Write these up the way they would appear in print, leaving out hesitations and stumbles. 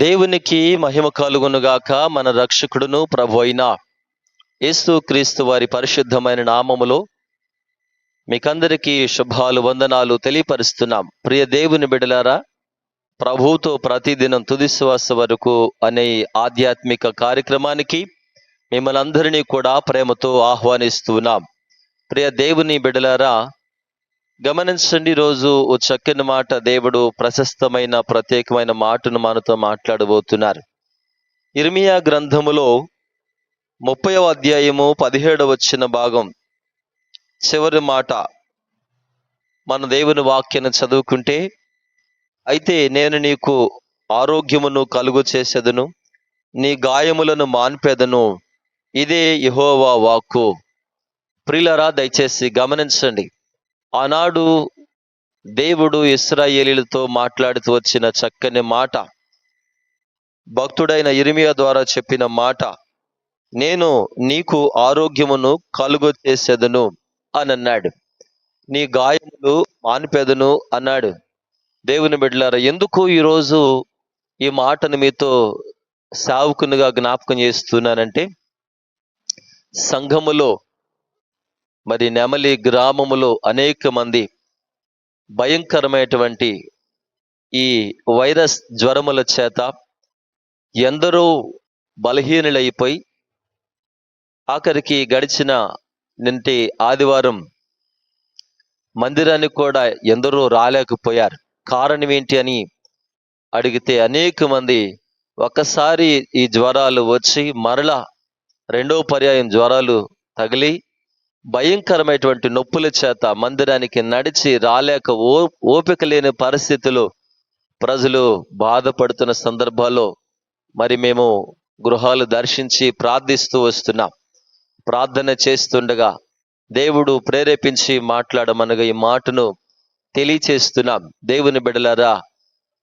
దేవునికి మహిమ కలుగునుగాక. మన రక్షకుడును ప్రభు అయిన యేసు క్రీస్తు వారి పరిశుద్ధమైన నామములో మీకందరికీ శుభాలు వందనాలు తెలియపరుస్తున్నాం. ప్రియ దేవుని బిడ్డలారా, ప్రభువుతో ప్రతిదినం తుది శ్వాస వరకు అనే ఆధ్యాత్మిక కార్యక్రమానికి మిమ్మల్ని అందరినీ కూడా ప్రేమతో ఆహ్వానిస్తున్నాం. ప్రియ దేవుని బిడ్డలారా, గమనించండి, రోజు ఓ చక్కని మాట, దేవుడు ప్రశస్తమైన ప్రత్యేకమైన మాటను మనతో మాట్లాడబోతున్నారు. ఇర్మియా గ్రంథములో 30వ అధ్యాయము 17వ భాగం చివరి మాట మన దేవుని వాక్యాన్ని చదువుకుంటే, అయితే నేను నీకు ఆరోగ్యమును కలుగు చేసేదను, నీ గాయములను మాన్పెదను, ఇదే యెహోవా వాక్కు. ప్రియులారా, దయచేసి గమనించండి, ఆనాడు దేవుడు ఇశ్రాయేలీయులతో మాట్లాడుతూ వచ్చిన చక్కని మాట, భక్తుడైన ఇర్మియా ద్వారా చెప్పిన మాట, నేను నీకు ఆరోగ్యమును కలుగు చేసేదను అని అన్నాడు, నీ గాయములు మాన్పెదను అన్నాడు. దేవుని బిడ్డలారా, ఎందుకు ఈరోజు ఈ మాటను మీతో సేవకునిగా జ్ఞాపకం చేస్తున్నానంటే, సంఘములో మరి నెమలి గ్రామములో అనేక మంది భయంకరమైనటువంటి ఈ వైరస్ జ్వరముల చేత ఎందరో బలహీనులైపోయి ఆఖరికి గడిచిన నింటి ఆదివారం మందిరానికి కూడా ఎందరో రాలేకపోయారు. కారణం ఏంటి అని అడిగితే అనేక మంది ఒక్కసారి ఈ జ్వరాలు వచ్చి మరలా రెండో పర్యాయం జ్వరాలు తగిలి భయంకరమైనటువంటి నొప్పుల చేత మందిరానికి నడిచి రాలేక ఓపిక లేని పరిస్థితులు ప్రజలు బాధపడుతున్న సందర్భాల్లో మరి మేము గృహాలు దర్శించి ప్రార్థిస్తూ వస్తున్నాం. ప్రార్థన చేస్తుండగా దేవుడు ప్రేరేపించి మాట్లాడమనగా ఈ మాటను తెలియచేస్తున్నాం. దేవుని బిడ్డలారా,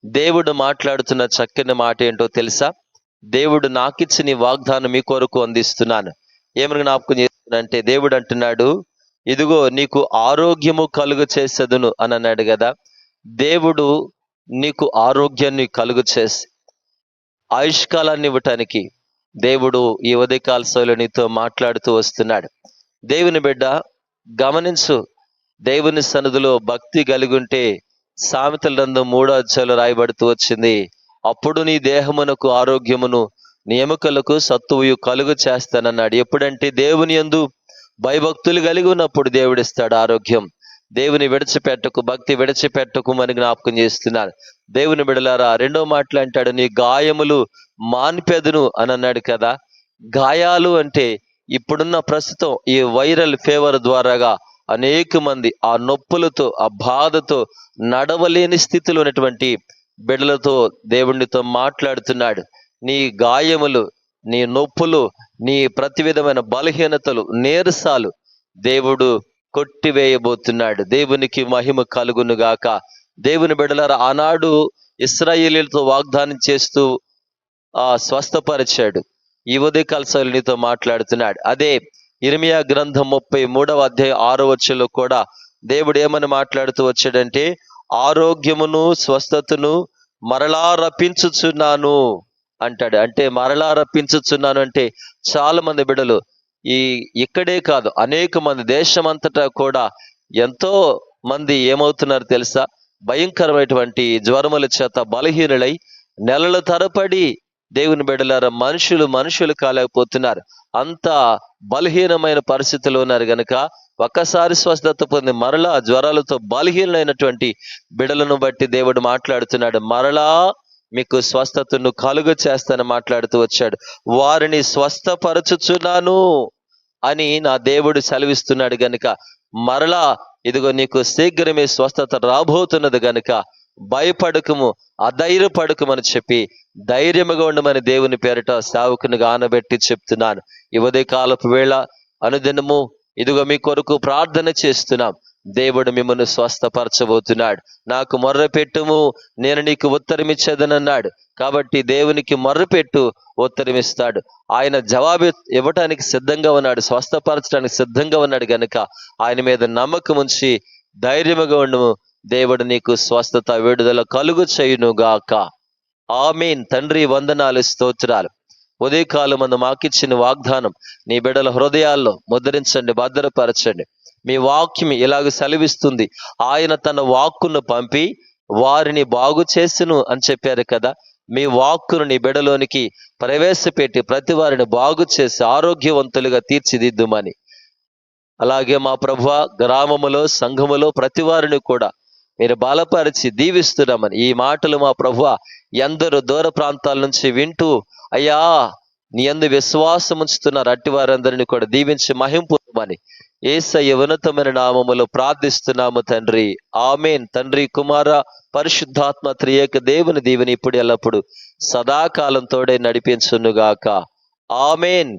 దేవుడు మాట్లాడుతున్న చక్కని మాట ఏంటో తెలుసా? దేవుడు నాకిచ్చిన ఈ వాగ్దానం మీ కొరకు అందిస్తున్నాను. ఏమని జ్ఞాపకం చేస్తున్నానంటే, దేవుడు అంటున్నాడు, ఇదిగో నీకు ఆరోగ్యము కలుగు చేసేదను అని అన్నాడు కదా. దేవుడు నీకు ఆరోగ్యాన్ని కలుగు చేసి ఆయుష్కాలాన్ని ఇవ్వటానికి దేవుడు ఈ ఉదయకాల సమయంలో నీతో మాట్లాడుతూ వస్తున్నాడు. దేవుని బిడ్డ, గమనించు, దేవుని సన్నిధిలో భక్తి కలిగి ఉంటే సామెతల గ్రంథం 3వ అధ్యాయంలో రాయబడుతూ వచ్చింది, అప్పుడు నీ దేహమునకు ఆరోగ్యమును, నీ ఎముకలకు సత్తువు కలుగు చేస్తానన్నాడు. ఎప్పుడంటే దేవుని యందు భయభక్తులు కలిగి ఉన్నప్పుడు దేవుడిస్తాడు ఆరోగ్యం. దేవుని విడిచిపెట్టకు, భక్తి విడిచిపెట్టకు అని జ్ఞాపకం చేస్తున్నాను. దేవుని బిడలారా, రెండో మాటలు అంటాడు, నీ గాయములు మాన్పెదను అని అన్నాడు కదా. గాయాలు అంటే ఇప్పుడున్న ప్రస్తుతం ఈ వైరల్ ఫీవర్ ద్వారాగా అనేక మంది ఆ నొప్పులతో, ఆ బాధతో నడవలేని స్థితిలో ఉన్నటువంటి బిడ్డలతో దేవునితో మాట్లాడుతున్నాడు. నీ గాయములు, నీ నొప్పులు, నీ ప్రతి విధమైన బలహీనతలు, నీరసాలు దేవుడు కొట్టివేయబోతున్నాడు. దేవునికి మహిమ కలుగును గాక. దేవుని బిడ్డలారా, ఆనాడు ఇశ్రాయేలీయులతో వాగ్దానం చేస్తూ స్వస్థపరిచాడు. ఈ ఉదయకాల సమయంలో నీతో మాట్లాడుతున్నాడు. అదే ఇర్మియా గ్రంథం 33వ అధ్యాయం 6వ వచనంలో కూడా దేవుడు ఏమని మాట్లాడుతూ వచ్చాడంటే, ఆరోగ్యమును స్వస్థతను మరలా రప్పించుచున్నాను అంటాడు. అంటే మరలా రప్పించుచున్నాను అంటే చాలా మంది బిడ్డలు ఇక్కడే కాదు, అనేక మంది దేశమంతటా కూడా ఎంతో మంది ఏమవుతున్నారు తెలుసా? భయంకరమైనటువంటి జ్వరముల చేత బలహీనులై నెలల తరబడి దేవుని బిడ్డలారా మనుషులు కాలేకపోతున్నారు. అంత బలహీనమైన పరిస్థితిలో ఉన్నారు గనుక ఒక్కసారి స్వస్థత పొంది మరలా జ్వరాలతో బలహీనమైనటువంటి బిడ్డలను బట్టి దేవుడు మాట్లాడుతున్నాడు, మరలా మీకు స్వస్థతను కలుగు చేస్తానని మాట్లాడుతూ వచ్చాడు. వారిని స్వస్థపరచుచున్నాను అని నా దేవుడు సెలవిస్తున్నాడు గనుక మరలా ఇదిగో నీకు శీఘ్రమే స్వస్థత రాబోతున్నది గనుక భయపడకము, అధైర్యపడకమని చెప్పి ధైర్యముగా ఉండమని దేవుని పేరిట సేవకునిగా ఆనబెట్టి చెప్తున్నాను. ఈ ఉదయకాలపు వేళ అనుదినము ఇదిగో మీ కొరకు ప్రార్థన చేస్తున్నాం. దేవుడు మిమ్మల్ని స్వస్థపరచబోతున్నాడు. నాకు మొర్రపెట్టుము, నేను నీకు ఉత్తరమిచ్చేదనన్నాడు. కాబట్టి దేవునికి మొర్రపెట్టు, ఉత్తరమిస్తాడు. ఆయన జవాబు ఇవ్వటానికి సిద్ధంగా ఉన్నాడు, స్వస్థపరచడానికి సిద్ధంగా ఉన్నాడు గనుక ఆయన మీద నమ్మకం ఉంచి ధైర్యముగా ఉండము. దేవుడు నీకు స్వస్థత, విడుదల కలుగు చేయునుగాక. ఆమేన్. తండ్రి వందనాలు, స్తోత్రాలు. ఉదయకాలం మందు మాకిచ్చిన వాగ్దానం నీ బిడ్డల హృదయాల్లో ముద్రించండి, భద్రపరచండి. మీ వాక్యం ఇలాగ సెలవిస్తుంది, ఆయన తన వాక్కును పంపి వారిని బాగు చేసును అని చెప్పారు కదా. మీ వాక్కును నీ బిడ్డలోనికి ప్రవేశపెట్టి ప్రతి వారిని బాగు చేసి ఆరోగ్యవంతులుగా తీర్చిదిద్దుమని, అలాగే మా ప్రభువా గ్రామములో సంఘములో ప్రతి వారిని కూడా మీరు బలపరిచి దీవిస్తున్నామని ఈ మాటలు మా ప్రభువా ఎందరో దూర ప్రాంతాల నుంచి వింటూ అయ్యా నీ యందు విశ్వాసం ఉంచుతున్నారు అట్టి వారందరినీ కూడా దీవించి మహింపుమని యేసయ్య ఉన్నతమైన నామములో ప్రార్థిస్తున్నాము తండ్రి. ఆమేన్. తండ్రి, కుమార, పరిశుద్ధాత్మ త్రియేక దేవుని దీవెన ఇప్పుడు ఎల్లప్పుడు సదాకాలం తోడే నడిపించునుగాక. ఆమేన్.